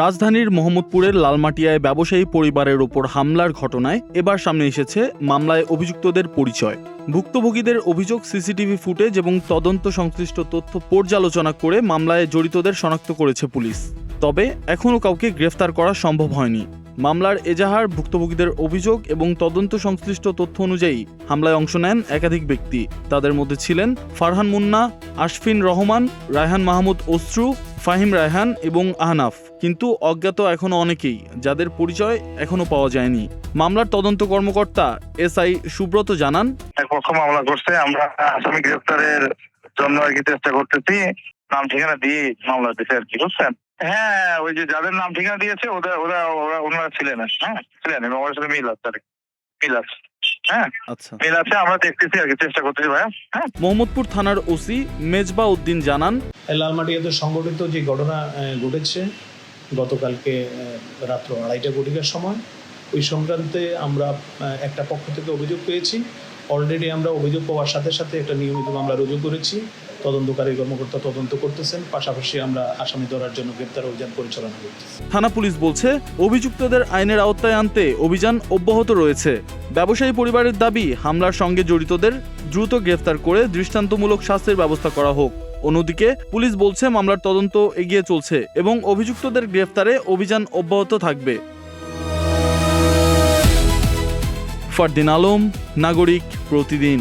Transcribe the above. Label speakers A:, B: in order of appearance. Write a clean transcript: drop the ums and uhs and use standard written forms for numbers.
A: রাজধানীর মোহাম্মদপুরের লালমাটিয়ায় ব্যবসায়ী পরিবারের ওপর হামলার ঘটনায় এবার সামনে এসেছে মামলায় অভিযুক্তদের পরিচয়। ভুক্তভোগীদের অভিযোগ, সিসিটিভি ফুটেজ এবং তদন্ত সংশ্লিষ্ট তথ্য পর্যালোচনা করে মামলায় জড়িতদের শনাক্ত করেছে পুলিশ। তবে এখনও কাউকে গ্রেফতার করা সম্ভব হয়নি। মামলার এজাহার, ভুক্তভোগীদের অভিযোগ এবং তদন্ত সংশ্লিষ্ট তথ্য অনুযায়ী হামলায় অংশ নেন একাধিক ব্যক্তি। তাদের মধ্যে ছিলেন ফারহান মুন্না, আশফিন রহমান, রায়হান মাহমুদ অশ্রু, ফাহিম রায়হান এবং আহনাফ। কিন্তু অজ্ঞাত এখনও অনেকেই, যাদের পরিচয় এখনও পাওয়া যায়নি। মামলার তদন্ত কর্মকর্তা এসআই সুব্রত জানান,
B: এক পক্ষ মামলা করছে, আমরা আসামি গ্রেফতারের জন্য আর কি চেষ্টা করতেছি। নাম ঠিকানা দিয়ে মামলা দিচ্ছে আর কি, বুঝছেন? হ্যাঁ, ওই যে যাদের নাম ঠিকানা দিয়েছে ওনারা ছিলেন, হ্যাঁ ছিলেন, এবং ওর সাথে মিল আছে আর কি, মিল আছে। হ্যাঁ
A: আচ্ছা,
B: মিল আছে, আমরা দেখতেছি আর কি, চেষ্টা করতেছি ভাইয়া। হ্যাঁ,
A: মোহাম্মদপুর থানার ওসি মেজবা উদ্দিন জানান,
C: লালমাটিয়াতে সংঘটিত যে ঘটনা ঘটেছে গতকালকে রাত্র 2:30 ঘটিকার সময়, ওই সংক্রান্তে আমরা একটা পক্ষ থেকে অভিযোগ পেয়েছি। অলরেডি আমরা অভিযোগ পাওয়ার সাথে সাথে একটা নিয়মিত মামলা রুজু করেছি। তদন্তকারী কর্মকর্তা তদন্ত করতেছেন, পাশাপাশি আমরা আসামি ধরার জন্য গ্রেপ্তার অভিযান পরিচালনা করতেছি।
A: থানা পুলিশ বলছে, অভিযুক্তদের আইনের আওতায় আনতে অভিযান অব্যাহত রয়েছে। ব্যবসায়ী পরিবারের দাবি, হামলার সঙ্গে জড়িতদের দ্রুত গ্রেফতার করে দৃষ্টান্তমূলক শাস্তির ব্যবস্থা করা হোক। অন্যদিকে পুলিশ বলছে, মামলার তদন্ত এগিয়ে চলছে এবং অভিযুক্তদের গ্রেফতারে অভিযান অব্যাহত থাকবে। ফারদিন আলম, নাগরিক প্রতিদিন।